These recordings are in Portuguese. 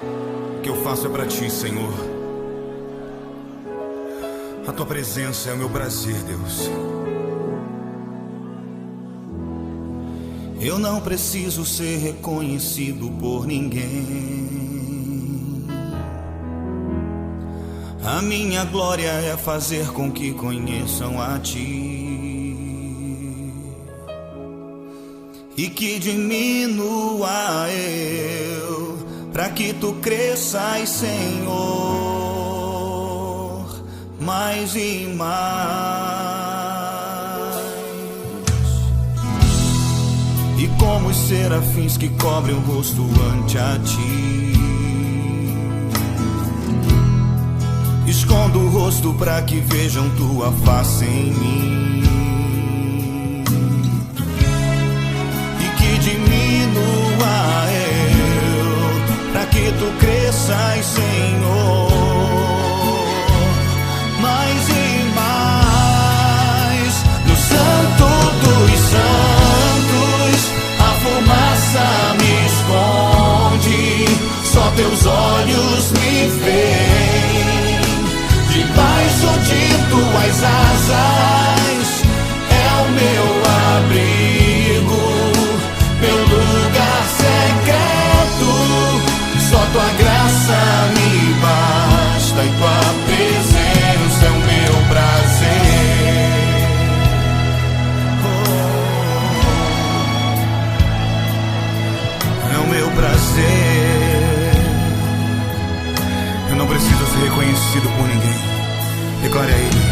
O que eu faço é pra ti, Senhor. A tua presença é o meu prazer, Deus. Eu não preciso ser reconhecido por ninguém. A minha glória é fazer com que conheçam a ti e que diminua eu, pra que tu cresças, Senhor, mais e mais. E como os serafins que cobrem o rosto ante a ti, escondo o rosto pra que vejam tua face em mim e que diminua eu, pra que tu cresças, Senhor, mais e mais. No Santo dos Santos a fumaça me esconde, só teus olhos me veem. Debaixo de tuas asas é o meu abrigo, meu lugar secreto. Só tua graça me basta e tua presença é o meu prazer. É o meu prazer. Eu não preciso ser reconhecido por ninguém. Declare a Ele.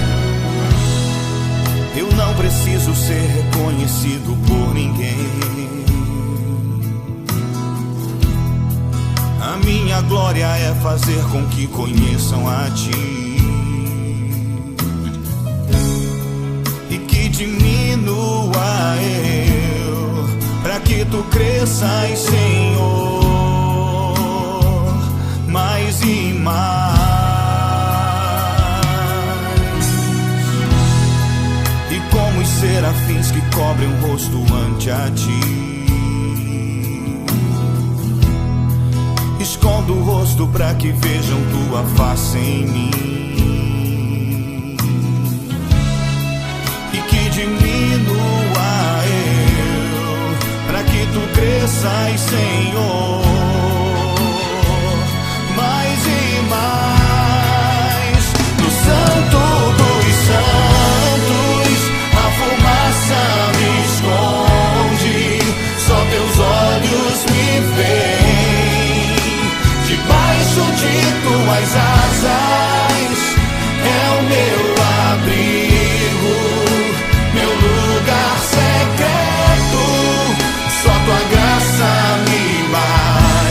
Eu não preciso ser reconhecido por ninguém. A minha glória é fazer com que conheçam a ti e que diminua eu, pra que tu cresças, Senhor, mais e mais. Como os serafins que cobrem o rosto ante a ti, escondo o rosto pra que vejam tua face em mim e que diminua eu, pra que tu cresças, Senhor, mais e mais. No Santo dos Santos a fumaça me esconde, só teus olhos me veem. Debaixo de tuas asas é o meu abrigo, meu lugar secreto. Só tua graça me basta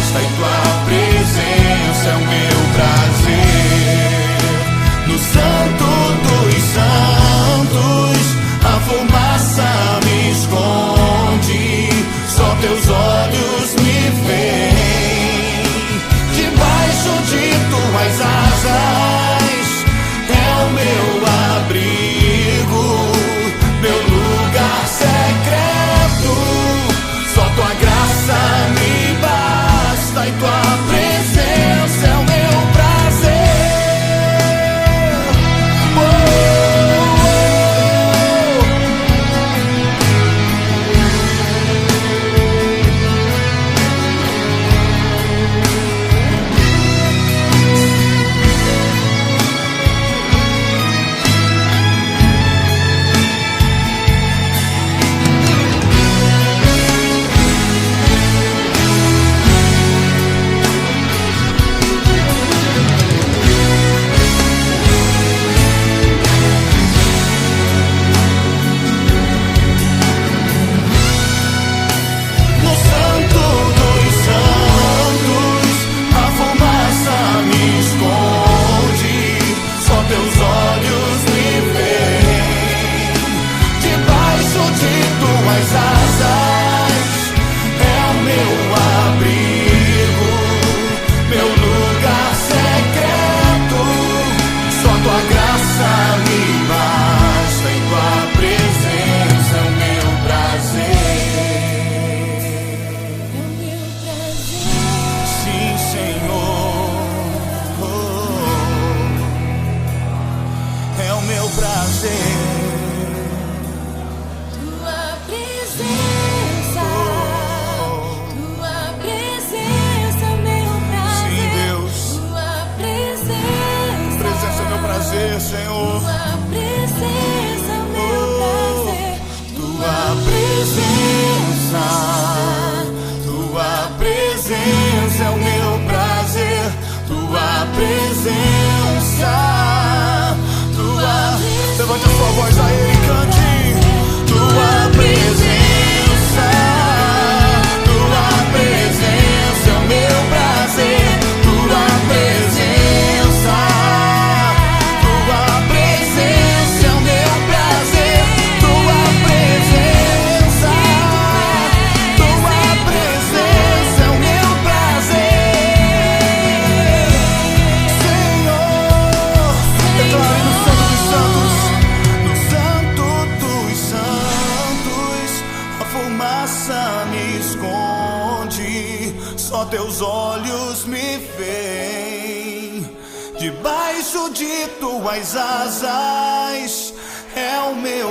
graça me esconde, só teus olhos me veem. Debaixo de tuas asas é o meu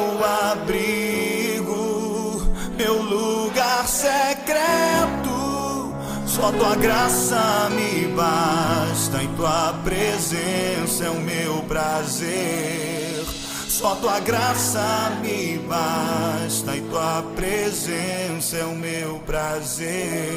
abrigo, meu lugar secreto. Só tua graça me basta, em tua presença é o meu prazer. Só tua graça me basta, em tua presença é o meu prazer.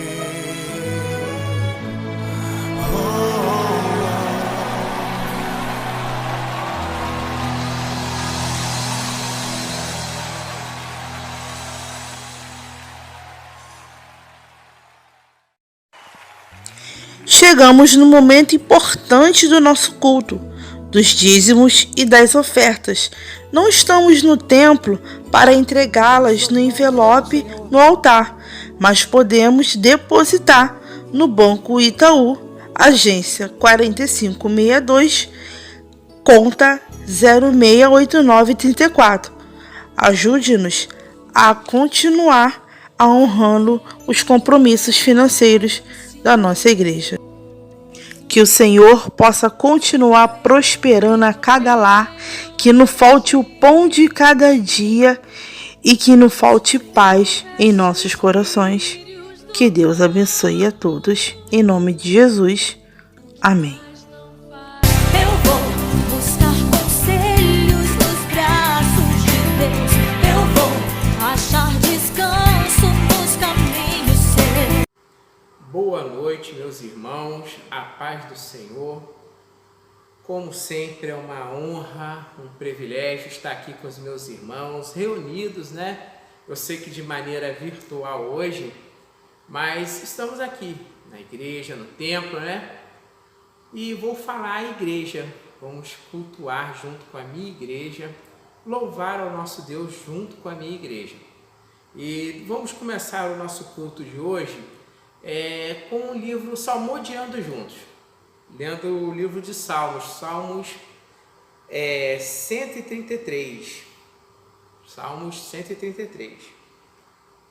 Chegamos no momento importante do nosso culto, dos dízimos e das ofertas. Não estamos no templo para entregá-las no envelope no altar, mas podemos depositar no Banco Itaú, agência 4562, conta 068934. Ajude-nos a continuar honrando os compromissos financeiros da nossa igreja. Que o Senhor possa continuar prosperando a cada lar, que não falte o pão de cada dia e que não falte paz em nossos corações. Que Deus abençoe a todos, em nome de Jesus. Amém. Eu vou buscar conselhos nos braços de Deus. Eu vou achar descanso nos caminhos seus. Boa noite, meus irmãos, a paz do Senhor. Como sempre, é uma honra, um privilégio estar aqui com os meus irmãos, reunidos, né? Eu sei que de maneira virtual hoje, mas estamos aqui na igreja, no templo, né? E vou falar à igreja, vamos cultuar junto com a minha igreja, louvar ao nosso Deus junto com a minha igreja. E vamos começar o nosso culto de hoje com o livro Salmodiando Juntos, lendo o livro de Salmos, Salmos 133. Salmos 133.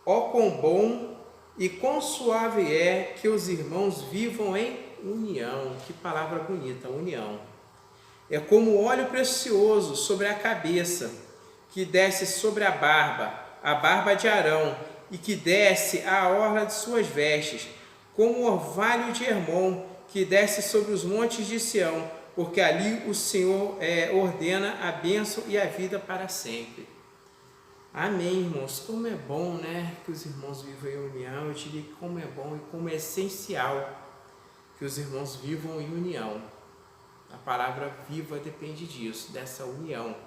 Ó quão bom e quão suave é que os irmãos vivam em união. Que palavra bonita, união. É como óleo precioso sobre a cabeça, que desce sobre a barba de Arão, e que desce à orla de suas vestes, como o orvalho de Hermon, que desce sobre os montes de Sião, porque ali o Senhor ordena a bênção e a vida para sempre. Amém, irmãos. Como é bom, né, que os irmãos vivam em união. Eu diria que como é bom e como é essencial que os irmãos vivam em união. A palavra viva depende disso, dessa união.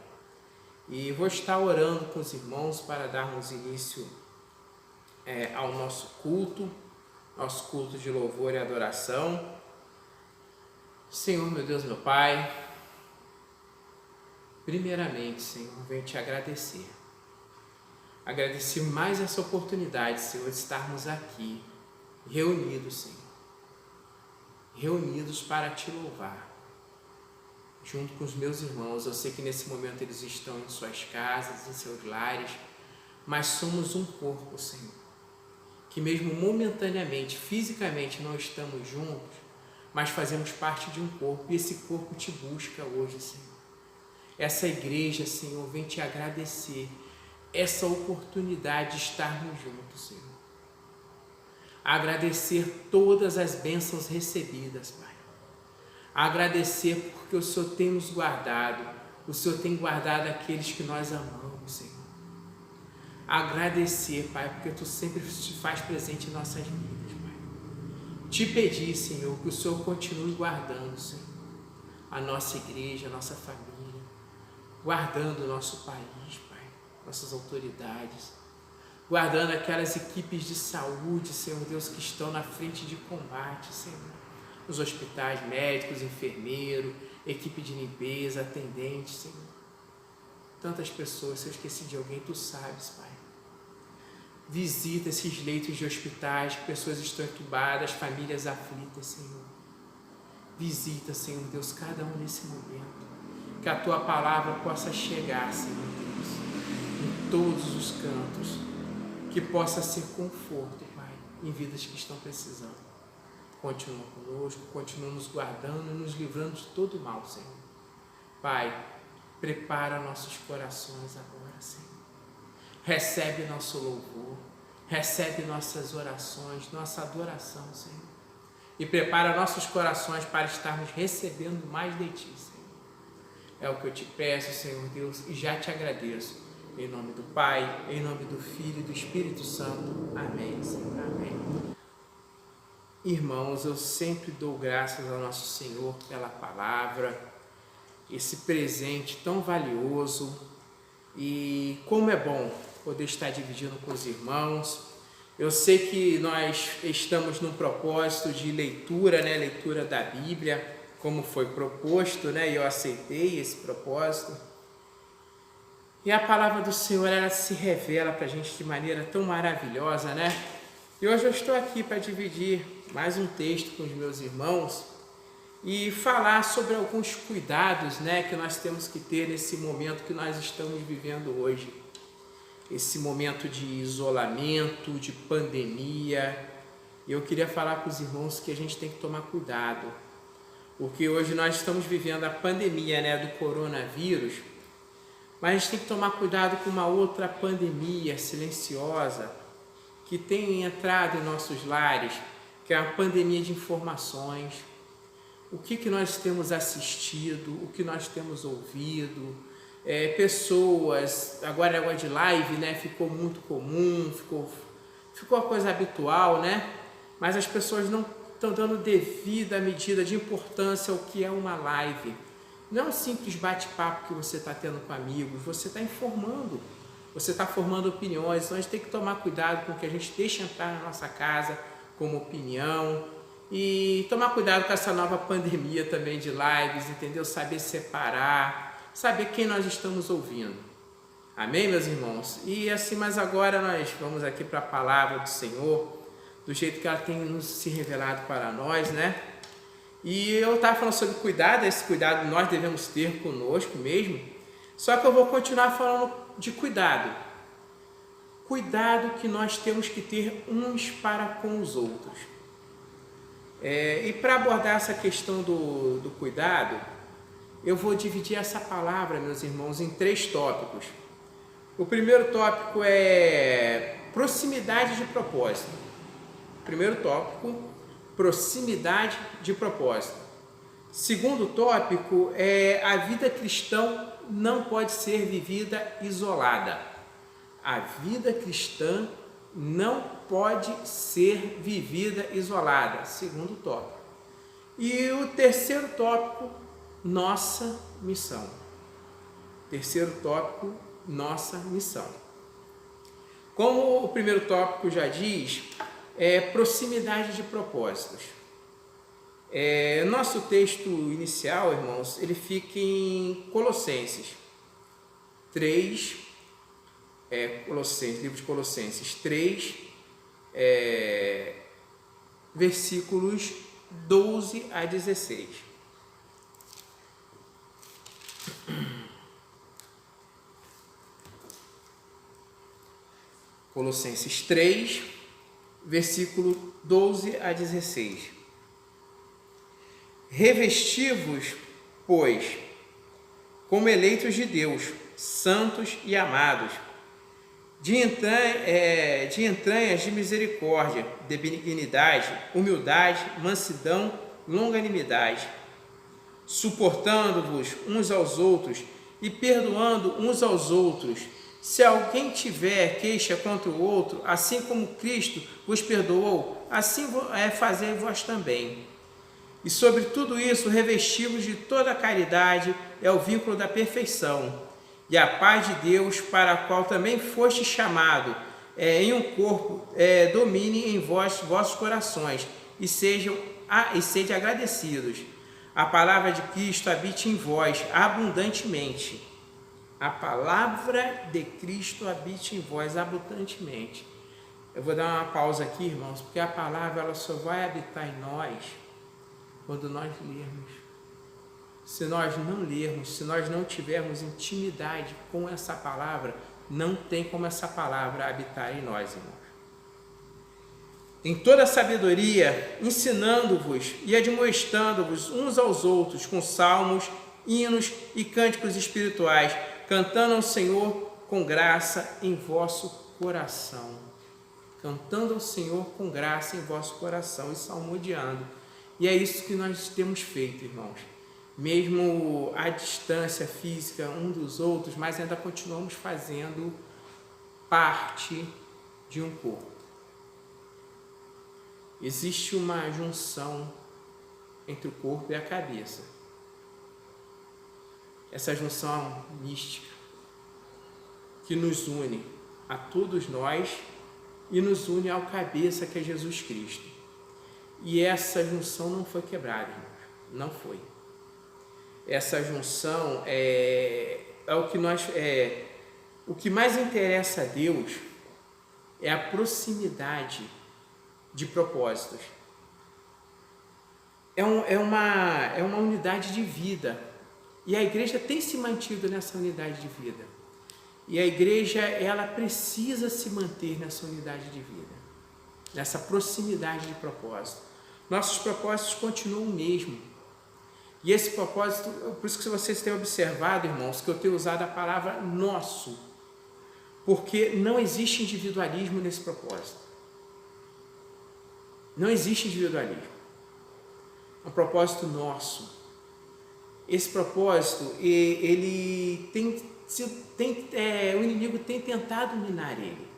E vou estar orando com os irmãos para darmos início ao nosso culto de louvor e adoração. Senhor, meu Deus, meu Pai, primeiramente, Senhor, venho te agradecer. Agradecer mais essa oportunidade, Senhor, de estarmos aqui, reunidos, Senhor. Reunidos para te louvar, junto com os meus irmãos. Eu sei que nesse momento eles estão em suas casas, em seus lares, mas somos um corpo, Senhor. Que mesmo momentaneamente, fisicamente não estamos juntos, mas fazemos parte de um corpo, e esse corpo te busca hoje, Senhor. Essa igreja, Senhor, vem te agradecer essa oportunidade de estarmos juntos, Senhor. Agradecer todas as bênçãos recebidas, Pai. Agradecer porque o Senhor tem nos guardado, o Senhor tem guardado aqueles que nós amamos, Senhor. Agradecer, Pai, porque Tu sempre te faz presente em nossas vidas, Pai. Te pedir, Senhor, que o Senhor continue guardando, Senhor, a nossa igreja, a nossa família, guardando o nosso país, Pai, nossas autoridades, guardando aquelas equipes de saúde, Senhor Deus, que estão na frente de combate, Senhor, nos hospitais, médicos, enfermeiros, equipe de limpeza, atendentes, Senhor. Tantas pessoas, se eu esqueci de alguém, Tu sabes, Pai. Visita esses leitos de hospitais, que pessoas estão entubadas, famílias aflitas, Senhor. Visita, Senhor Deus, cada um nesse momento. Que a Tua palavra possa chegar, Senhor Deus, em todos os cantos, que possa ser conforto, Pai, em vidas que estão precisando. Continua conosco, continua nos guardando e nos livrando de todo o mal, Senhor. Pai, prepara nossos corações agora, Senhor. Recebe nosso louvor, recebe nossas orações, nossa adoração, Senhor. E prepara nossos corações para estarmos recebendo mais de Ti, Senhor. É o que eu te peço, Senhor Deus, e já te agradeço. Em nome do Pai, em nome do Filho e do Espírito Santo. Amém, Senhor. Amém. Irmãos, eu sempre dou graças ao nosso Senhor pela palavra, esse presente tão valioso, e como é bom poder estar dividindo com os irmãos. Eu sei que nós estamos num propósito de leitura, né? Leitura da Bíblia, como foi proposto, né? E eu aceitei esse propósito. E a palavra do Senhor, ela se revela para a gente de maneira tão maravilhosa, né? E hoje eu estou aqui para dividir mais um texto com os meus irmãos e falar sobre alguns cuidados, né, que nós temos que ter nesse momento que nós estamos vivendo hoje. Esse momento de isolamento, de pandemia. Eu queria falar para os irmãos que a gente tem que tomar cuidado, porque hoje nós estamos vivendo a pandemia, né, do coronavírus, mas a gente tem que tomar cuidado com uma outra pandemia silenciosa que tem entrado em nossos lares, que é a pandemia de informações. O que nós temos assistido, o que nós temos ouvido, pessoas, agora a negócio de live, né, ficou muito comum, ficou a coisa habitual, né, mas as pessoas não estão dando devida medida de importância ao que é uma live. Não é um simples bate-papo que você está tendo com amigos, você está informando, você está formando opiniões. Então a gente tem que tomar cuidado com o que a gente deixa entrar na nossa casa como opinião e tomar cuidado com essa nova pandemia também de lives, entendeu? Saber separar, saber quem nós estamos ouvindo. Amém, meus irmãos? E assim, mas agora nós vamos aqui para a palavra do Senhor, do jeito que ela tem nos se revelado para nós, né? E eu estava falando sobre cuidado, esse cuidado nós devemos ter conosco mesmo, só que eu vou continuar falando de cuidado. Cuidado que nós temos que ter uns para com os outros. E para abordar essa questão do cuidado, eu vou dividir essa palavra, meus irmãos, em 3 tópicos. O primeiro tópico é proximidade de propósito. Primeiro tópico, proximidade de propósito. Segundo tópico é a vida cristã não pode ser vivida isolada. A vida cristã não pode ser vivida isolada. Segundo tópico. E o terceiro tópico, nossa missão. Terceiro tópico, nossa missão. Como o primeiro tópico já diz, proximidade de propósitos. Nosso texto inicial, irmãos, ele fica em Colossenses 3, livro de Colossenses 3, versículos 12 a 16. Colossenses 3, versículo 12 a 16. Revesti-vos, pois, como eleitos de Deus, santos e amados, de entranhas de misericórdia, de benignidade, humildade, mansidão, longanimidade, suportando-vos uns aos outros e perdoando uns aos outros. Se alguém tiver queixa contra o outro, assim como Cristo vos perdoou, assim fazei vós também. E sobre tudo isso, revesti-vos de toda a caridade, é o vínculo da perfeição. E a paz de Deus, para a qual também foste chamado, em um corpo, domine em vossos corações, e sede agradecidos. A palavra de Cristo habite em vós abundantemente. A palavra de Cristo habite em vós abundantemente. Eu vou dar uma pausa aqui, irmãos, porque a palavra ela só vai habitar em nós quando nós lermos. Se nós não lermos, se nós não tivermos intimidade com essa palavra, não tem como essa palavra habitar em nós, irmãos. Em toda sabedoria, ensinando-vos e admoestando-vos uns aos outros com salmos, hinos e cânticos espirituais, cantando ao Senhor com graça em vosso coração. Cantando ao Senhor com graça em vosso coração e salmodiando. E é isso que nós temos feito, irmãos. Mesmo à distância física um dos outros, mas ainda continuamos fazendo parte de um corpo. Existe uma junção entre o corpo e a cabeça. Essa junção mística que nos une a todos nós e nos une ao cabeça que é Jesus Cristo. E essa junção não foi quebrada, irmãos. Não foi. Essa junção o que mais interessa a Deus é a proximidade de propósitos. É uma unidade de vida. E a igreja tem se mantido nessa unidade de vida. E a igreja, ela precisa se manter nessa unidade de vida, nessa proximidade de propósito. Nossos propósitos continuam o mesmo. E esse propósito, por isso que vocês têm observado, irmãos, que eu tenho usado a palavra nosso, porque não existe individualismo nesse propósito. Não existe individualismo. É um propósito nosso. Esse propósito, ele o inimigo tem tentado minar ele.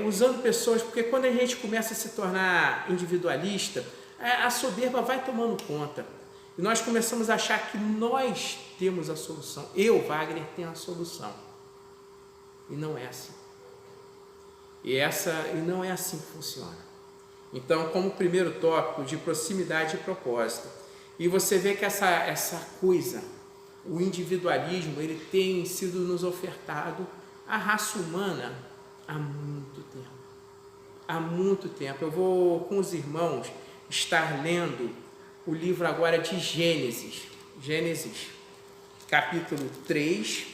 Usando pessoas, porque quando a gente começa a se tornar individualista, a soberba vai tomando conta. E nós começamos a achar que nós temos a solução. Eu, Wagner, tenho a solução. E não é assim. E não é assim que funciona. Então, como primeiro tópico de proximidade e propósito. E você vê que essa coisa, o individualismo, ele tem sido nos ofertado à raça humana há muito tempo. Há muito tempo. Eu vou, com os irmãos, estar lendo o livro agora de Gênesis. Gênesis, capítulo 3,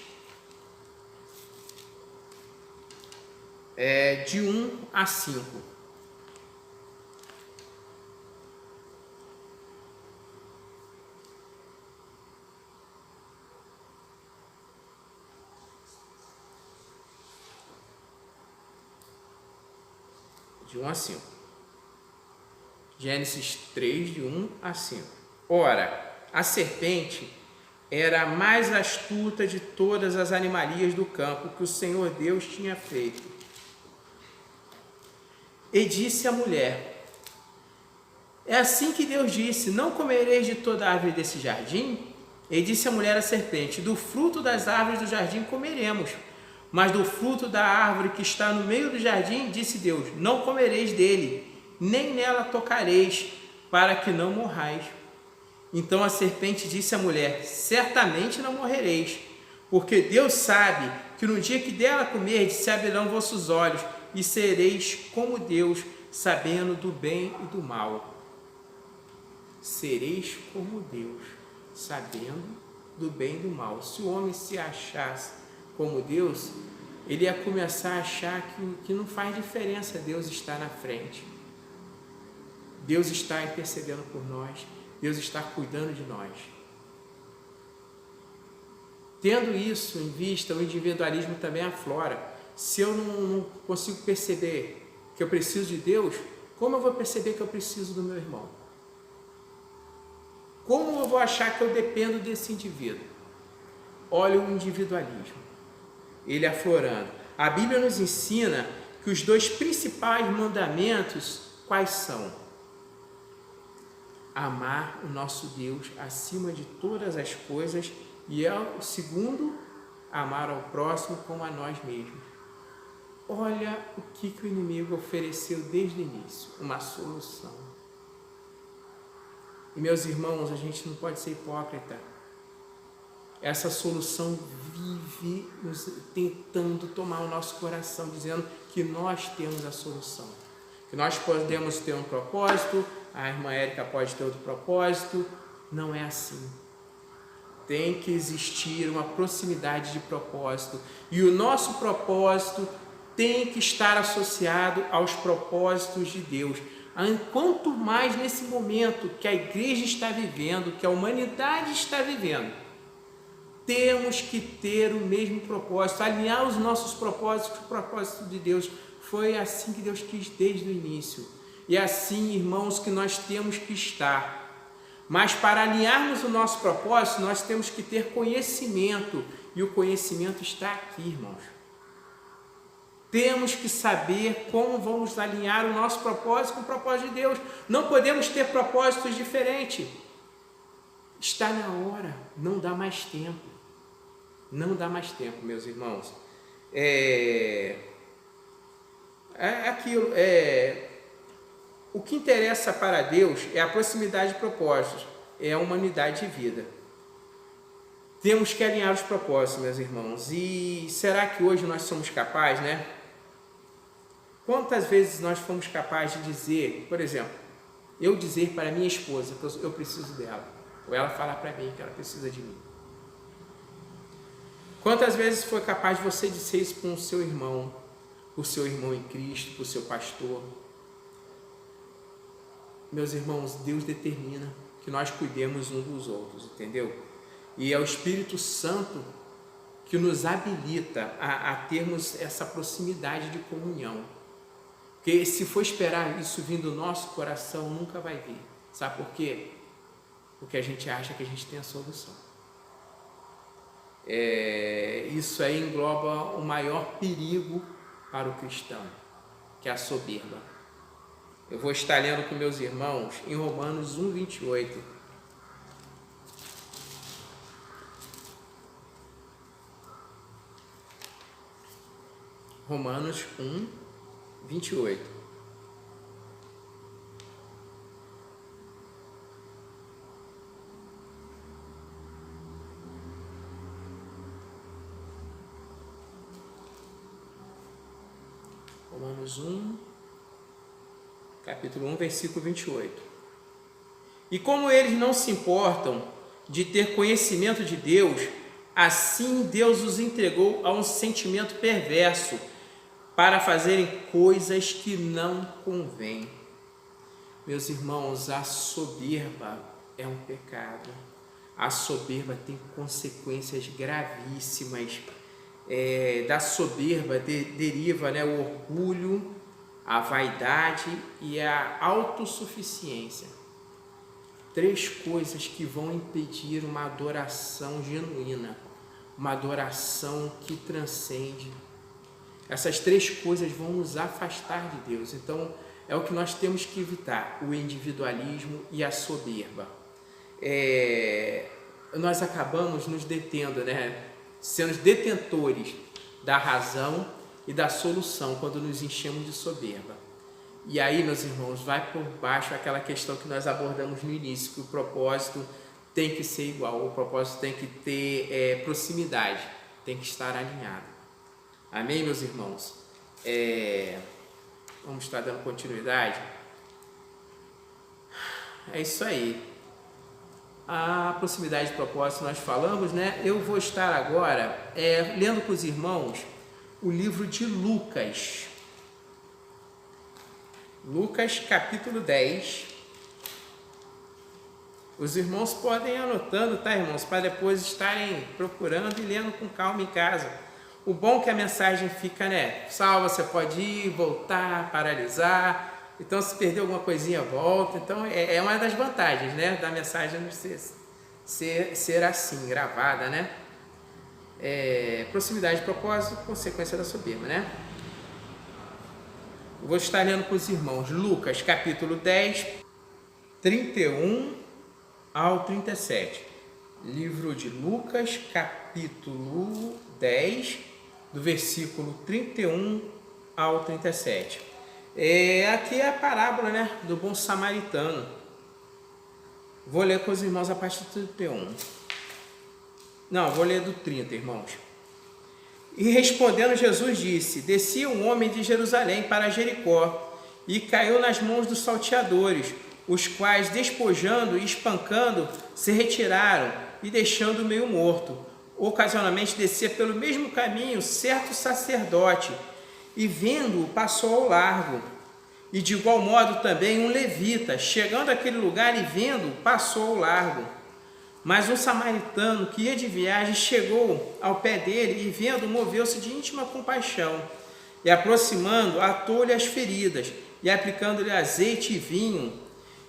de 1 a 5. De 1 a 5. Gênesis 3, de 1 a 5. Ora, a serpente era a mais astuta de todas as animalias do campo que o Senhor Deus tinha feito. E disse à mulher: é assim que Deus disse, não comereis de toda árvore desse jardim? E disse a mulher à serpente: do fruto das árvores do jardim comeremos, mas do fruto da árvore que está no meio do jardim, disse Deus, não comereis dele, nem nela tocareis, para que não morrais. Então a serpente disse à mulher: certamente não morrereis, porque Deus sabe que no dia que dela comerdes, se abrirão vossos olhos, e sereis como Deus, sabendo do bem e do mal. Sereis como Deus, sabendo do bem e do mal. Se o homem se achasse como Deus, ele ia começar a achar que não faz diferença Deus estar na frente. Deus está intercedendo por nós. Deus está cuidando de nós. Tendo isso em vista, o individualismo também aflora. Se eu não consigo perceber que eu preciso de Deus, como eu vou perceber que eu preciso do meu irmão? Como eu vou achar que eu dependo desse indivíduo? Olha o individualismo. Ele aflorando. A Bíblia nos ensina que os dois principais mandamentos, quais são? Amar o nosso Deus acima de todas as coisas, e o segundo, amar ao próximo como a nós mesmos. Olha o que o inimigo ofereceu desde o início, uma solução. E meus irmãos, a gente não pode ser hipócrita. Essa solução vive nos tentando tomar o nosso coração, dizendo que nós temos a solução. Que nós podemos ter um propósito, a irmã Érica pode ter outro propósito. Não é assim. tem que existir uma proximidade de propósito. E o nosso propósito tem que estar associado aos propósitos de Deus. Quanto mais nesse momento que a igreja está vivendo, que a humanidade está vivendo, temos que ter o mesmo propósito, alinhar os nossos propósitos com o propósito de Deus. Foi assim que Deus quis desde o início. E assim, irmãos, que nós temos que estar. Mas para alinharmos o nosso propósito, nós temos que ter conhecimento. E o conhecimento está aqui, irmãos. Temos que saber como vamos alinhar o nosso propósito com o propósito de Deus. Não podemos ter propósitos diferentes. Está na hora, não dá mais tempo. Não dá mais tempo, meus irmãos. O que interessa para Deus é a proximidade de propósitos, é a humanidade de vida. Temos que alinhar os propósitos, meus irmãos. E será que hoje nós somos capazes, né? Quantas vezes nós fomos capazes de dizer, por exemplo, eu dizer para minha esposa que eu preciso dela, ou ela falar para mim que ela precisa de mim? Quantas vezes foi capaz de você dizer isso para o seu irmão em Cristo, para o seu pastor? Meus irmãos, Deus determina que nós cuidemos uns dos outros, entendeu? E é o Espírito Santo que nos habilita a termos essa proximidade de comunhão. Porque se for esperar isso vir do nosso coração, nunca vai vir. Sabe por quê? Porque a gente acha que a gente tem a solução. Isso aí engloba o maior perigo para o cristão, que é a soberba. Eu vou estar lendo com meus irmãos em Romanos 1:28. Romanos 1:28. Romanos 1, capítulo 1, versículo 28. E como eles não se importam de ter conhecimento de Deus, assim Deus os entregou a um sentimento perverso para fazerem coisas que não convêm. Meus irmãos, a soberba é um pecado. A soberba tem consequências gravíssimas. Da soberba deriva, né, o orgulho, a vaidade e a autossuficiência. 3 coisas que vão impedir uma adoração genuína, uma adoração que transcende. Essas 3 coisas vão nos afastar de Deus. Então, é o que nós temos que evitar: o individualismo e a soberba. Nós acabamos nos detendo, né? Sendo detentores da razão e da solução quando nos enchemos de soberba. E aí, meus irmãos, vai por baixo aquela questão que nós abordamos no início, que o propósito tem que ser igual, o propósito tem que ter proximidade, tem que estar alinhado. Amém, meus irmãos? Vamos estar dando continuidade. É isso aí. A proximidade de propósito nós falamos, né? Eu vou estar agora lendo com os irmãos o livro de Lucas. Lucas, capítulo 10. Os irmãos podem ir anotando, tá, irmãos? Para depois estarem procurando e lendo com calma em casa. O bom é que a mensagem fica, né? Salva, você pode ir, voltar, paralisar. Então, se perder alguma coisinha, volta. Então, é uma das vantagens, né, da mensagem ser assim, gravada, né? Proximidade de propósito, consequência da soberba, né? Eu vou estar lendo com os irmãos Lucas, capítulo 10, 31 ao 37. Livro de Lucas, capítulo 10, do versículo 31 ao 37. Aqui é a parábola, né, do bom samaritano. Vou ler com os irmãos a partir do 31. Não, vou ler do 30, irmãos. E respondendo Jesus disse: descia um homem de Jerusalém para Jericó e caiu nas mãos dos salteadores, os quais, despojando e espancando, se retiraram e deixando-o meio morto. Ocasionalmente descia pelo mesmo caminho certo sacerdote, e vendo-o passou ao largo. E de igual modo também um levita, chegando àquele lugar e vendo-o, passou ao largo. Mas um samaritano que ia de viagem chegou ao pé dele e vendo, moveu-se de íntima compaixão. E aproximando, atou-lhe as feridas, e aplicando-lhe azeite e vinho,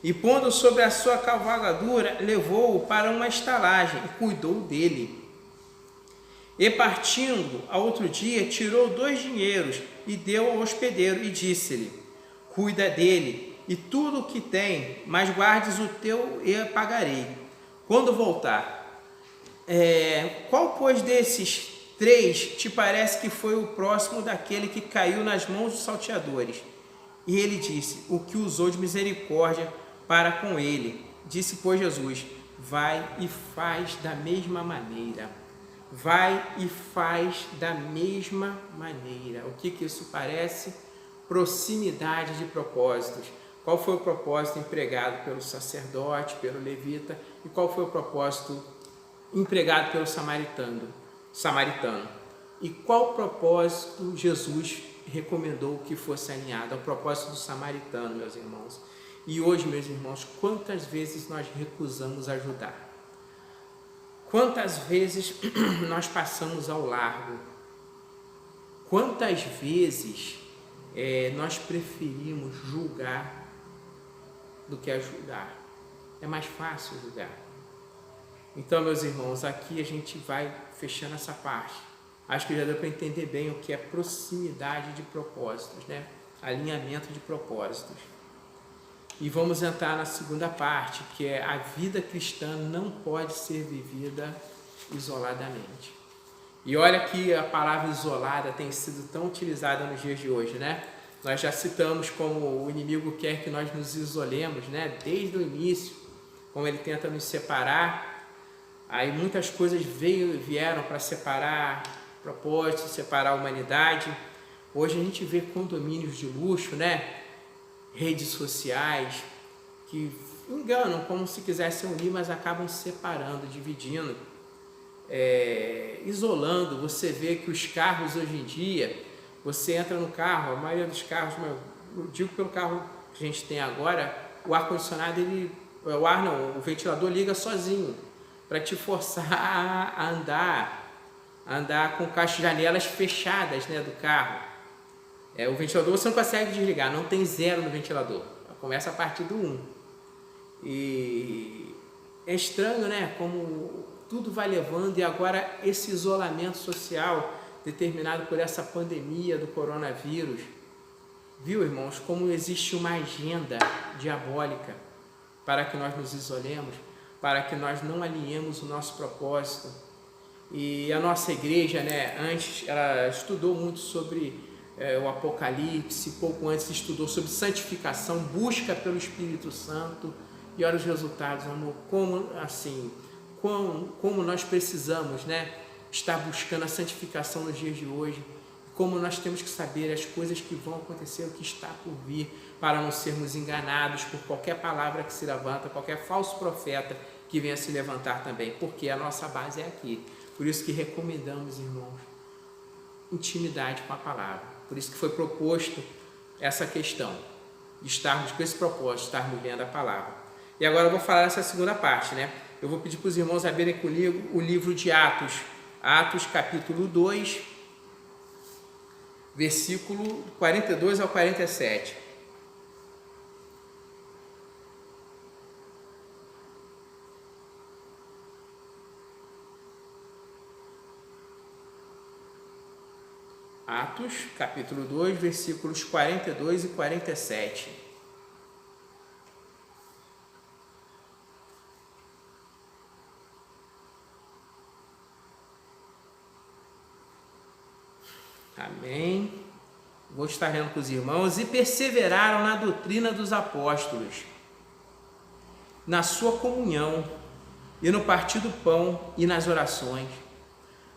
e pondo sobre a sua cavalgadura, levou-o para uma estalagem e cuidou dele. E partindo, ao outro dia, tirou 2 dinheiros e deu ao hospedeiro e disse-lhe: cuida dele e tudo o que tem, mas guardes o teu e pagarei quando voltar. Qual, pois, desses 3 te parece que foi o próximo daquele que caiu nas mãos dos salteadores? E ele disse: o que usou de misericórdia para com ele. Disse, pois, Jesus: vai e faz da mesma maneira. Vai e faz da mesma maneira. O que isso parece? Proximidade de propósitos. Qual foi o propósito empregado pelo sacerdote, pelo levita, e qual foi o propósito empregado pelo samaritano? E qual propósito Jesus recomendou que fosse alinhado? Ao propósito do samaritano, meus irmãos. E hoje, meus irmãos, quantas vezes nós recusamos ajudar? Quantas vezes nós passamos ao largo? Quantas vezes nós preferimos julgar do que ajudar? É mais fácil julgar. Então, meus irmãos, aqui a gente vai fechando essa parte. Acho que já deu para entender bem o que é proximidade de propósitos, né? Alinhamento de propósitos. E vamos entrar na segunda parte, que é a vida cristã não pode ser vivida isoladamente. E olha que a palavra isolada tem sido tão utilizada nos dias de hoje, né? Nós já citamos como o inimigo quer que nós nos isolemos, né? Desde o início, como ele tenta nos separar. Aí muitas coisas vieram para separar propósitos, separar a humanidade. Hoje a gente vê condomínios de luxo, né? Redes sociais que enganam como se quisessem unir, mas acabam separando, dividindo, isolando. Você vê que os carros hoje em dia, você entra no carro, a maioria dos carros, eu digo pelo carro que a gente tem agora, o ar-condicionado, o ventilador liga sozinho, para te forçar a andar com as janelas fechadas, né, do carro. O ventilador você não consegue desligar, não tem 0 no ventilador, começa a partir do 1. E é estranho, né, como tudo vai levando, e agora esse isolamento social determinado por essa pandemia do coronavírus. Viu, irmãos, como existe uma agenda diabólica para que nós nos isolemos, para que nós não alinhemos o nosso propósito. E a nossa igreja, né, antes ela estudou muito sobre o Apocalipse, pouco antes estudou sobre santificação, busca pelo Espírito Santo, e olha os resultados, amor, como nós precisamos, né, estar buscando a santificação nos dias de hoje, como nós temos que saber as coisas que vão acontecer, o que está por vir, para não sermos enganados por qualquer palavra que se levanta, qualquer falso profeta que venha se levantar também, porque a nossa base é aqui. Por isso que recomendamos, irmãos, intimidade com a palavra. Por isso que foi proposto essa questão, de estarmos com esse propósito, estarmos lendo a palavra. E agora eu vou falar essa segunda parte, né? Eu vou pedir para os irmãos abrirem comigo o livro de Atos, Atos capítulo 2, versículo 42 ao 47. Atos, capítulo 2, versículos 42 e 47. Amém. Vou estar lendo com os irmãos. E perseveraram na doutrina dos apóstolos, na sua comunhão, e no partir do pão e nas orações.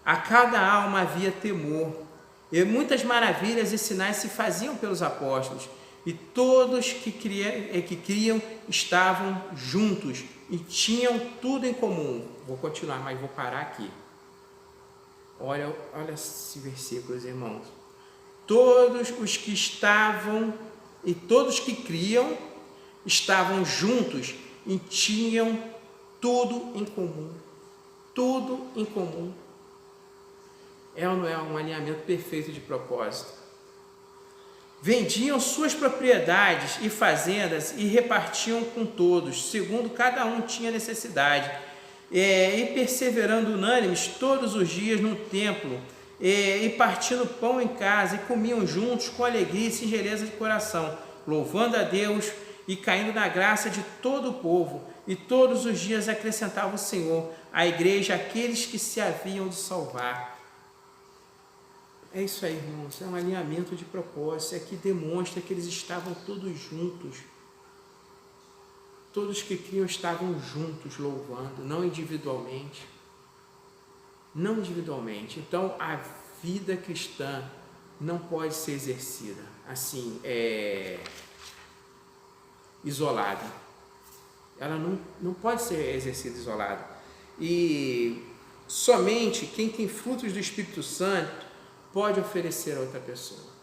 A cada alma havia temor, e muitas maravilhas e sinais se faziam pelos apóstolos, e todos que criam estavam juntos e tinham tudo em comum. Vou continuar, mas vou parar aqui. Olha esse versículo, irmãos. Todos os que estavam e todos que criam estavam juntos e tinham tudo em comum. Tudo em comum. É ou não é um alinhamento perfeito de propósito? Vendiam suas propriedades e fazendas e repartiam com todos, segundo cada um tinha necessidade. E perseverando unânimes todos os dias no templo, e partindo pão em casa, e comiam juntos com alegria e singeleza de coração, louvando a Deus e caindo na graça de todo o povo. E todos os dias acrescentava o Senhor à igreja aqueles que se haviam de salvar. É isso aí, irmãos, é um alinhamento de propósito, é que demonstra que eles estavam todos juntos. Todos que criam estavam juntos louvando, não individualmente. Não individualmente. Então, a vida cristã não pode ser exercida assim, isolada. Ela não pode ser exercida isolada. E somente quem tem frutos do Espírito Santo pode oferecer a outra pessoa.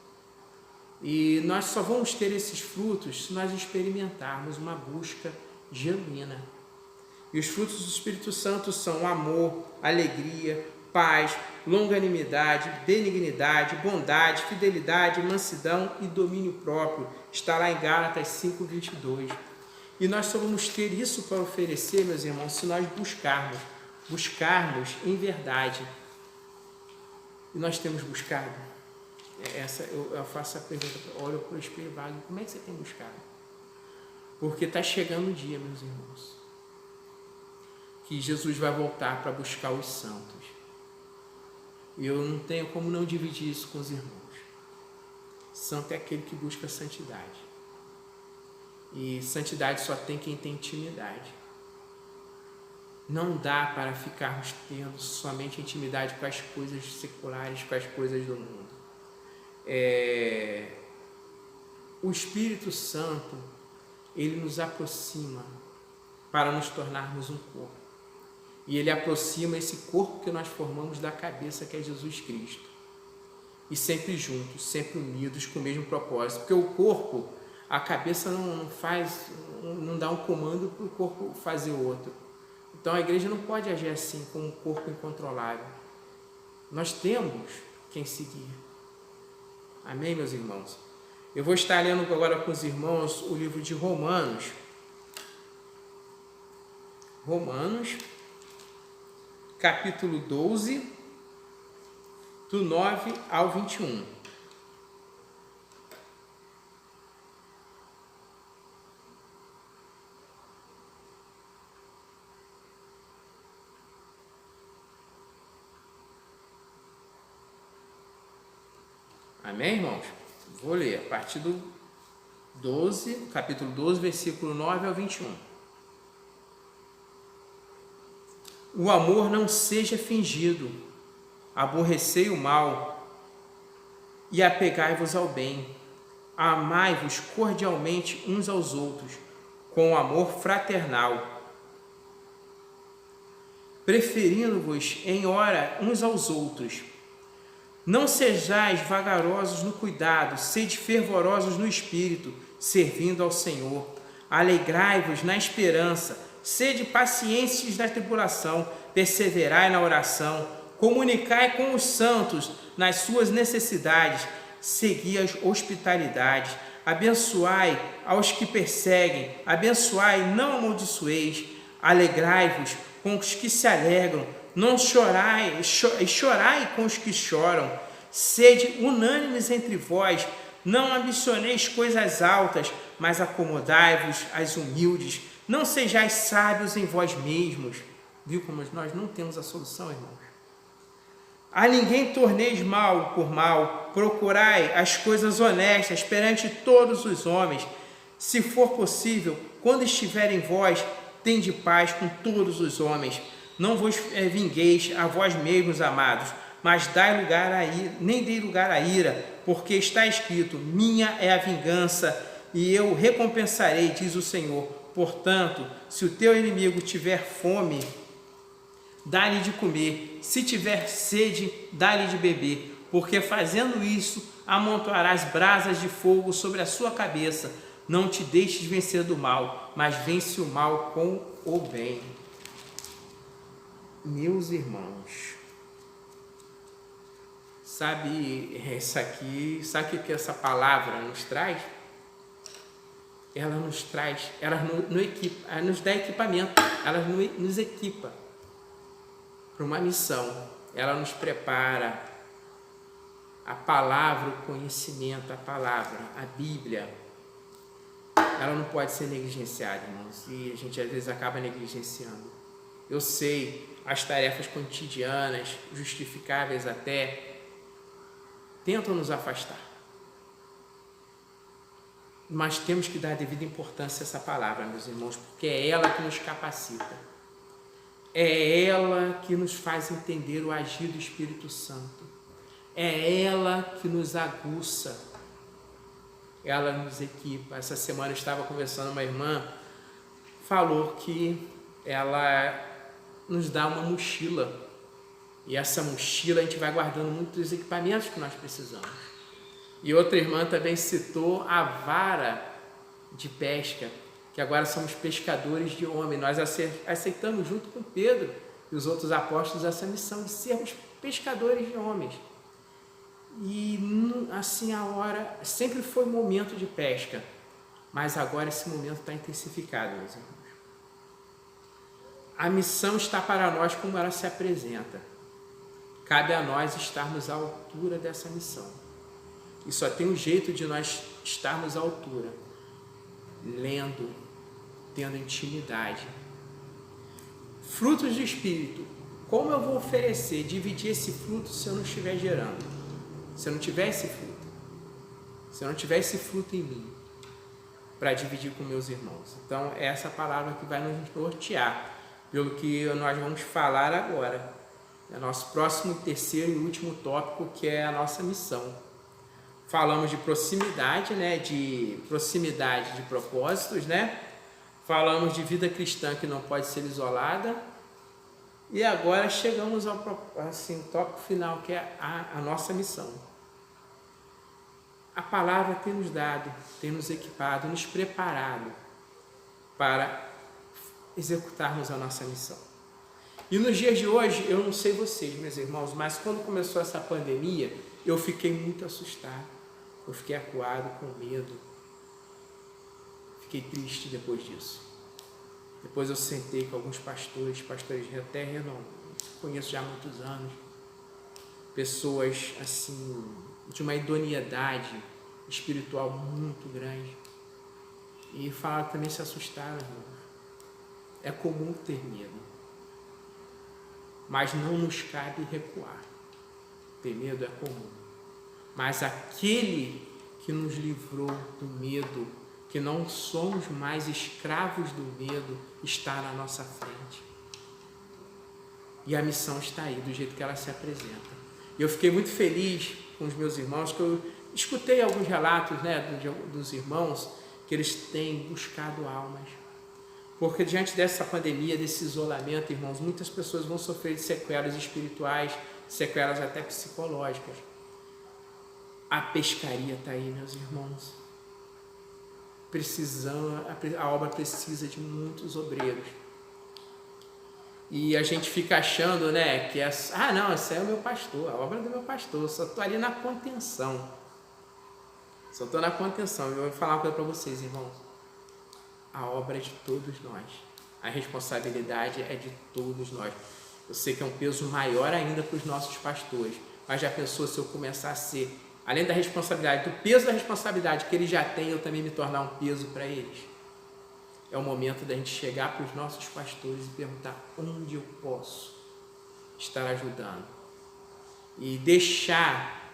E nós só vamos ter esses frutos se nós experimentarmos uma busca genuína. E os frutos do Espírito Santo são amor, alegria, paz, longanimidade, benignidade, bondade, fidelidade, mansidão e domínio próprio. Está lá em Gálatas 5:22. E nós só vamos ter isso para oferecer, meus irmãos, se nós buscarmos em verdade. E nós temos buscado. Eu faço a pergunta, olha para o espelho vago, como é que você tem buscado? Porque está chegando o dia, meus irmãos, que Jesus vai voltar para buscar os santos. E eu não tenho como não dividir isso com os irmãos. Santo é aquele que busca santidade. E santidade só tem quem tem intimidade. Não dá para ficarmos tendo somente intimidade com as coisas seculares, com as coisas do mundo. O Espírito Santo, ele nos aproxima para nos tornarmos um corpo. E ele aproxima esse corpo que nós formamos da cabeça, que é Jesus Cristo. E sempre juntos, sempre unidos, com o mesmo propósito. Porque o corpo, a cabeça não dá um comando para o corpo fazer outro. Então a igreja não pode agir assim, como um corpo incontrolável. Nós temos quem seguir. Amém, meus irmãos? Eu vou estar lendo agora com os irmãos o livro de Romanos. Romanos, capítulo 12, do 9 ao 21. Amém, irmãos? Vou ler a partir do 12, capítulo 12, versículo 9 ao 21. O amor não seja fingido, aborrecei o mal e apegai-vos ao bem. Amai-vos cordialmente uns aos outros, com amor fraternal, preferindo-vos em hora uns aos outros. Não sejais vagarosos no cuidado, sede fervorosos no espírito, servindo ao Senhor. Alegrai-vos na esperança, sede pacientes na tribulação, perseverai na oração, comunicai com os santos nas suas necessidades, segui as hospitalidades, abençoai aos que perseguem, abençoai, não amaldiçoeis, alegrai-vos com os que se alegram, não chorai, chorai com os que choram, sede unânimes entre vós, não ambicioneis coisas altas, mas acomodai-vos às humildes, não sejais sábios em vós mesmos. Viu como nós não temos a solução, irmãos? A ninguém torneis mal por mal, procurai as coisas honestas perante todos os homens. Se for possível, quando estiver em vós, tende paz com todos os homens. Não vos vingueis a vós mesmos, amados, mas nem dei lugar à ira, porque está escrito: minha é a vingança e eu recompensarei, diz o Senhor. Portanto, se o teu inimigo tiver fome, dá-lhe de comer, se tiver sede, dá-lhe de beber, porque fazendo isso, amontoarás brasas de fogo sobre a sua cabeça. Não te deixes vencer do mal, mas vence o mal com o bem. Meus irmãos, sabe o que essa palavra nos traz? Ela nos traz, ela nos dá equipamento, ela nos equipa para uma missão. Ela nos prepara. A palavra, o conhecimento, a palavra, a Bíblia, ela não pode ser negligenciada, irmãos, e a gente às vezes acaba negligenciando. Eu sei, as tarefas cotidianas, justificáveis até, tentam nos afastar. Mas temos que dar a devida importância a essa palavra, meus irmãos, porque é ela que nos capacita. É ela que nos faz entender o agir do Espírito Santo. É ela que nos aguça. Ela nos equipa. Essa semana eu estava conversando com uma irmã, falou que ela nos dá uma mochila. E essa mochila a gente vai guardando muitos equipamentos que nós precisamos. E outra irmã também citou a vara de pesca, que agora somos pescadores de homens. Nós aceitamos junto com Pedro e os outros apóstolos essa missão de sermos pescadores de homens. E assim a hora sempre foi momento de pesca, mas agora esse momento está intensificado, meus irmãos. A missão está para nós como ela se apresenta. Cabe a nós estarmos à altura dessa missão. E só tem um jeito de nós estarmos à altura: lendo, tendo intimidade. Frutos do Espírito. Como eu vou oferecer, dividir esse fruto se eu não estiver gerando? Se eu não tiver esse fruto, se eu não tiver esse fruto em mim, para dividir com meus irmãos. Então, é essa palavra que vai nos nortear, pelo que nós vamos falar agora. É o nosso próximo, terceiro e último tópico, que é a nossa missão. Falamos de proximidade, de proximidade de propósitos, Falamos de vida cristã que não pode ser isolada. E agora chegamos ao tópico final, que é a nossa missão. A palavra tem nos dado, tem nos equipado, nos preparado para executarmos a nossa missão. E nos dias de hoje, eu não sei vocês, meus irmãos, mas quando começou essa pandemia, eu fiquei muito assustado, eu fiquei acuado, com medo, fiquei triste depois disso. Depois eu sentei com alguns pastores até renomado, conheço já há muitos anos, pessoas assim, de uma idoneidade espiritual muito grande, e falaram que também se assustaram, irmão. É comum ter medo, mas não nos cabe recuar. Ter medo é comum, mas aquele que nos livrou do medo, que não somos mais escravos do medo, está na nossa frente. E a missão está aí, do jeito que ela se apresenta. E eu fiquei muito feliz com os meus irmãos, que eu escutei alguns relatos dos irmãos, que eles têm buscado almas. Porque diante dessa pandemia, desse isolamento, irmãos, muitas pessoas vão sofrer de sequelas espirituais, sequelas até psicológicas. A pescaria está aí, meus irmãos. A obra precisa de muitos obreiros. E a gente fica achando, que esse é o meu pastor, a obra é do meu pastor, só estou ali na contenção. Eu vou falar uma coisa para vocês, irmãos. A obra é de todos nós. A responsabilidade é de todos nós. Eu sei que é um peso maior ainda para os nossos pastores, mas já pensou se eu começar a ser, além da responsabilidade, do peso da responsabilidade que eles já têm, eu também me tornar um peso para eles? É o momento da gente chegar para os nossos pastores e perguntar onde eu posso estar ajudando. E deixar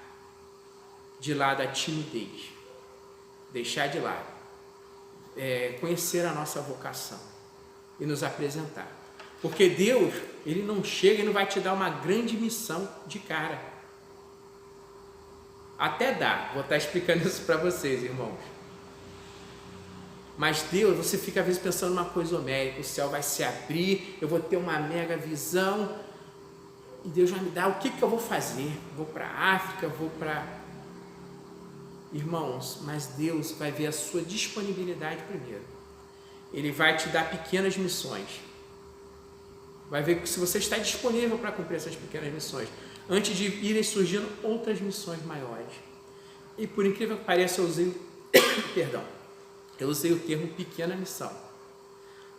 de lado a timidez. Deixar de lado. Conhecer a nossa vocação e nos apresentar. Porque Deus, Ele não chega e não vai te dar uma grande missão de cara. Até dá, vou estar explicando isso para vocês, irmãos. Mas Deus, você fica às vezes pensando numa coisa homérica, o céu vai se abrir, eu vou ter uma mega visão, e Deus vai me dar, o que eu vou fazer? Vou para a África, vou para... Irmãos, mas Deus vai ver a sua disponibilidade primeiro. Ele vai te dar pequenas missões. Vai ver se você está disponível para cumprir essas pequenas missões, antes de irem surgindo outras missões maiores. E por incrível que pareça, eu usei o termo pequena missão.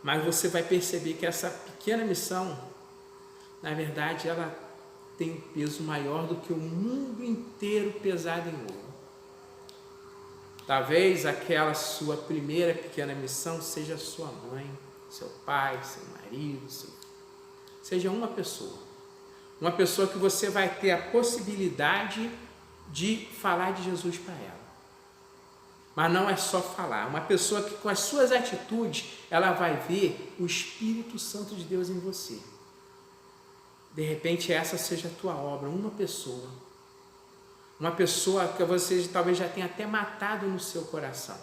Mas você vai perceber que essa pequena missão, na verdade, ela tem um peso maior do que o mundo inteiro pesado em ouro. Talvez aquela sua primeira pequena missão seja sua mãe, seu pai, seu marido, seja uma pessoa que você vai ter a possibilidade de falar de Jesus para ela. Mas não é só falar, uma pessoa que com as suas atitudes, ela vai ver o Espírito Santo de Deus em você. De repente essa seja a tua obra, uma pessoa que você talvez já tenha até matado no seu coração.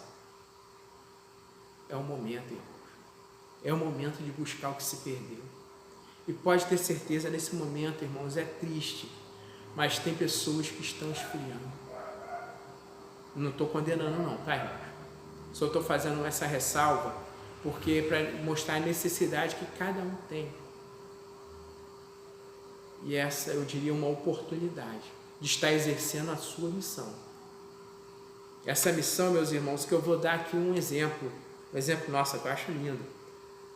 É o momento, irmãos. É o momento de buscar o que se perdeu. E pode ter certeza, nesse momento, irmãos, é triste, mas tem pessoas que estão esfriando. Não estou condenando não, tá, irmãos? Só estou fazendo essa ressalva, porque para mostrar a necessidade que cada um tem. E essa, eu diria, uma oportunidade de estar exercendo a sua missão. Essa missão, meus irmãos, que eu vou dar aqui um exemplo, nossa, que eu acho lindo,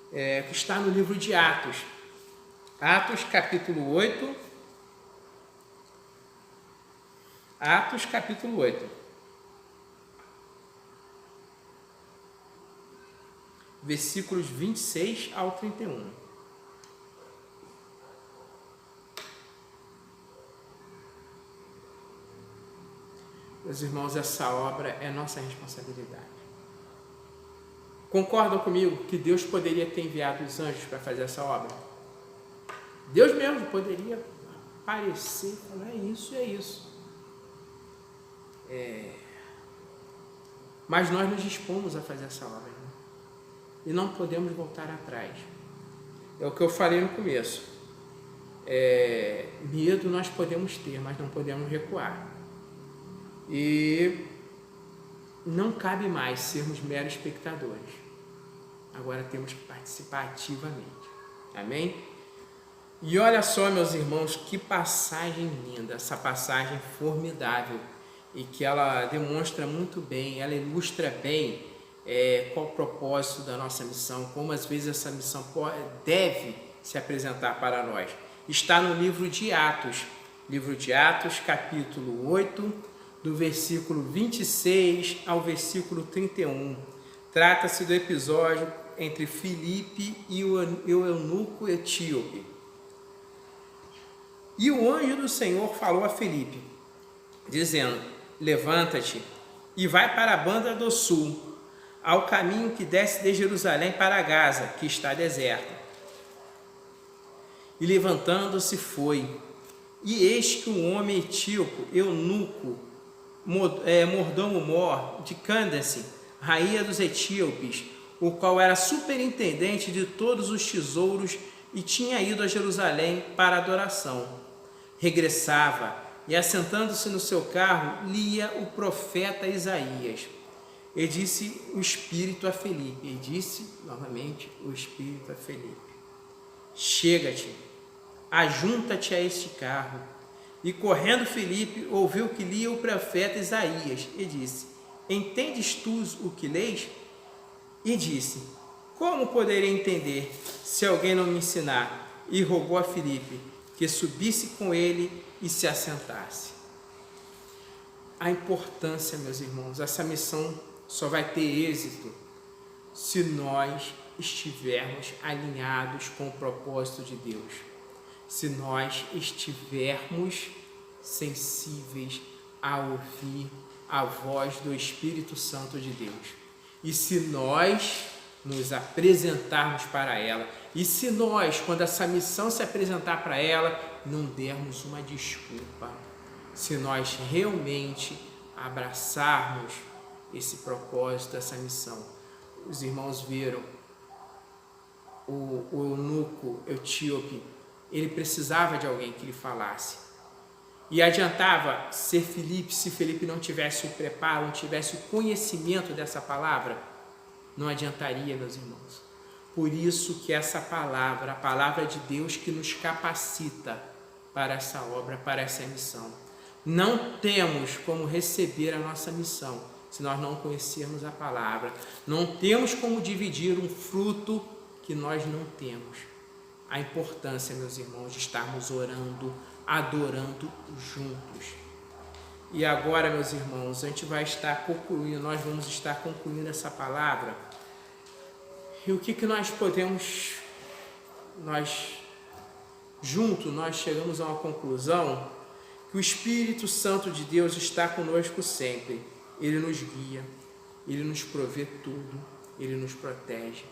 que está no livro de Atos. Atos capítulo 8. Atos capítulo 8. Versículos 26 ao 31. Meus irmãos, essa obra é nossa responsabilidade. Concordam comigo que Deus poderia ter enviado os anjos para fazer essa obra? Deus mesmo poderia aparecer e falar, é isso. Mas nós nos dispomos a fazer essa obra, né? E não podemos voltar atrás. É o que eu falei no começo. Medo nós podemos ter, mas não podemos recuar. E não cabe mais sermos meros espectadores. Agora temos que participar ativamente. Amém? E olha só, meus irmãos, que passagem linda, essa passagem formidável, e que ela demonstra muito bem, ela ilustra bem qual o propósito da nossa missão, como às vezes essa missão deve se apresentar para nós. Está no livro de Atos, capítulo 8, do versículo 26 ao versículo 31. Trata-se do episódio entre Filipe e o eunuco etíope. E o anjo do Senhor falou a Filipe, dizendo, levanta-te e vai para a banda do sul, ao caminho que desce de Jerusalém para Gaza, que está deserta. E levantando-se foi, e eis que um homem etíope, eunuco, mordomo-mor de Cândace, rainha dos etíopes, o qual era superintendente de todos os tesouros e tinha ido a Jerusalém para adoração. Regressava e, assentando-se no seu carro, lia o profeta Isaías. E disse o Espírito a Filipe, chega-te, ajunta-te a este carro. E correndo Filipe ouviu que lia o profeta Isaías e disse, entendes tu o que lês? E disse, como poderei entender se alguém não me ensinar? E rogou a Filipe que subisse com ele e se assentasse. A importância, meus irmãos, essa missão só vai ter êxito se nós estivermos alinhados com o propósito de Deus. Se nós estivermos sensíveis a ouvir a voz do Espírito Santo de Deus. E se nós nos apresentarmos para ela, e se nós, quando essa missão se apresentar para ela, não dermos uma desculpa. se nós realmente abraçarmos esse propósito, essa missão. Os irmãos viram o eunuco etíope, ele precisava de alguém que lhe falasse. E adiantava ser Filipe, se Filipe não tivesse o preparo, não tivesse o conhecimento dessa palavra, não adiantaria, meus irmãos. Por isso que essa palavra, a palavra de Deus que nos capacita para essa obra, para essa missão. Não temos como receber a nossa missão se nós não conhecermos a palavra. Não temos como dividir um fruto que nós não temos. A importância, meus irmãos, de estarmos orando, adorando juntos. E agora, meus irmãos, a gente vai estar concluindo, nós vamos estar concluindo essa palavra. E o que nós podemos, juntos, nós chegamos a uma conclusão que o Espírito Santo de Deus está conosco sempre. Ele nos guia, Ele nos provê tudo, Ele nos protege.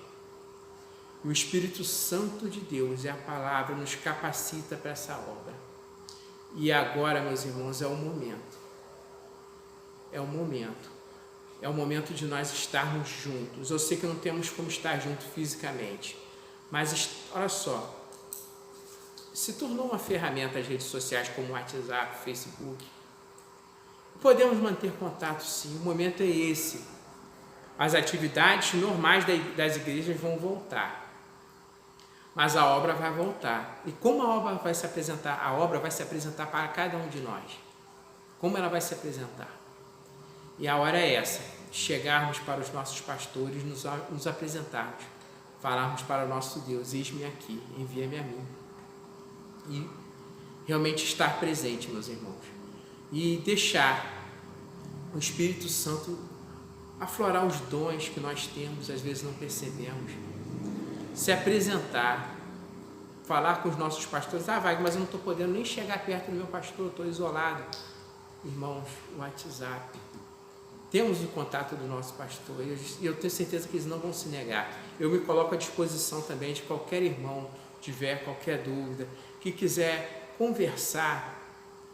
E o Espírito Santo de Deus e a palavra nos capacita para essa obra. E agora, meus irmãos, é o momento. É o momento. É o momento de nós estarmos juntos. Eu sei que não temos como estar juntos fisicamente, mas olha só, se tornou uma ferramenta as redes sociais como o WhatsApp, Facebook. Podemos manter contato sim, o momento é esse. As atividades normais das igrejas vão voltar, mas a obra vai voltar. E como a obra vai se apresentar? A obra vai se apresentar para cada um de nós. Como ela vai se apresentar? E a hora é essa, chegarmos para os nossos pastores, nos apresentarmos, falarmos para o nosso Deus, eis-me aqui, envia-me a mim. E realmente estar presente, meus irmãos. E deixar o Espírito Santo aflorar os dons que nós temos, às vezes não percebemos. Se apresentar, falar com os nossos pastores, Wagner, mas eu não estou podendo nem chegar perto do meu pastor, eu estou isolado. Irmãos, o WhatsApp. Temos o contato do nosso pastor e eu tenho certeza que eles não vão se negar. Eu me coloco à disposição também de qualquer irmão, tiver qualquer dúvida, que quiser conversar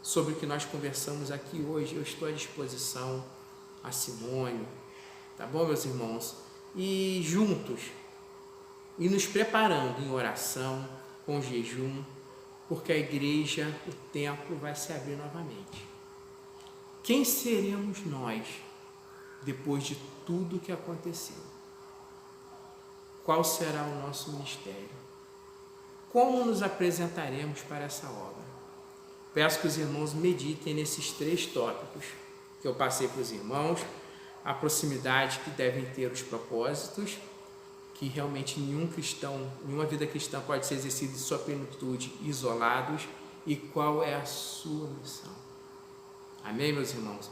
sobre o que nós conversamos aqui hoje, eu estou à disposição, a Simone, tá bom, meus irmãos? E juntos, e nos preparando em oração, com jejum, porque a igreja, o templo vai se abrir novamente. Quem seremos nós depois de tudo que aconteceu? Qual será o nosso ministério? Como nos apresentaremos para essa obra? Peço que os irmãos meditem nesses 3 tópicos que eu passei para os irmãos: a proximidade que devem ter os propósitos, que realmente nenhuma vida cristã pode ser exercida em sua plenitude isolados, e qual é a sua missão. Amém, meus irmãos?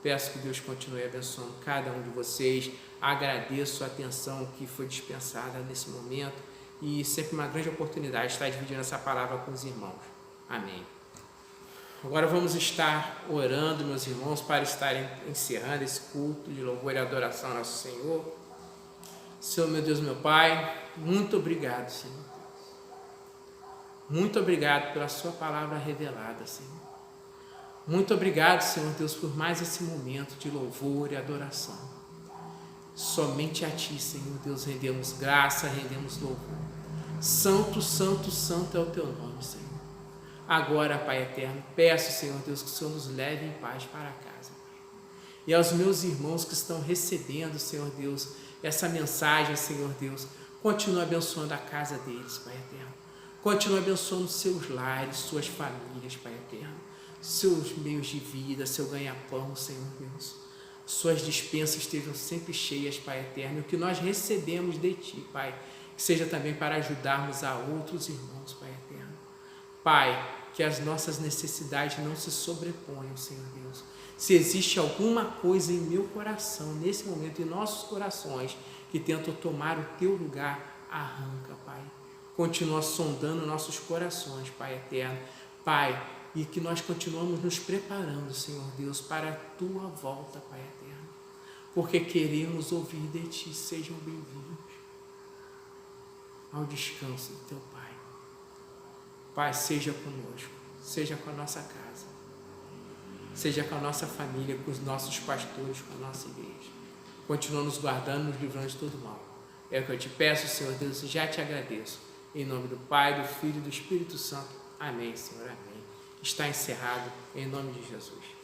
Peço que Deus continue abençoando cada um de vocês. Agradeço a atenção que foi dispensada nesse momento e sempre uma grande oportunidade estar dividindo essa palavra com os irmãos. Amém. Agora vamos estar orando, meus irmãos, para estarem encerrando esse culto de louvor e adoração ao nosso Senhor. Senhor, meu Deus, meu Pai, muito obrigado, Senhor. Muito obrigado pela sua palavra revelada, Senhor. Muito obrigado, Senhor Deus, por mais esse momento de louvor e adoração. Somente a Ti, Senhor Deus, rendemos graça, rendemos louvor. Santo, santo, santo é o Teu nome, Senhor. Agora, Pai eterno, peço, Senhor Deus, que o Senhor nos leve em paz para casa. E aos meus irmãos que estão recebendo, Senhor Deus, essa mensagem, Senhor Deus, continua abençoando a casa deles, Pai eterno. Continua abençoando seus lares, suas famílias, Pai eterno. Seus meios de vida, seu ganha-pão, Senhor Deus. Suas dispensas estejam sempre cheias, Pai eterno. E o que nós recebemos de Ti, Pai, que seja também para ajudarmos a outros irmãos, Pai eterno. Pai, que as nossas necessidades não se sobreponham, Senhor Deus. Se existe alguma coisa em meu coração, nesse momento, em nossos corações, que tentam tomar o Teu lugar, arranca, Pai. Continua sondando nossos corações, Pai eterno. Pai, e que nós continuamos nos preparando, Senhor Deus, para a Tua volta, Pai eterno. Porque queremos ouvir de Ti. Sejam bem-vindos ao descanso do Teu Pai. Pai, seja conosco, seja com a nossa casa. seja com a nossa família, com os nossos pastores, com a nossa igreja. Continua nos guardando, nos livrando de todo mal. É o que eu te peço, Senhor Deus, e já te agradeço. Em nome do Pai, do Filho e do Espírito Santo. Amém, Senhor. Amém. Está encerrado, em nome de Jesus.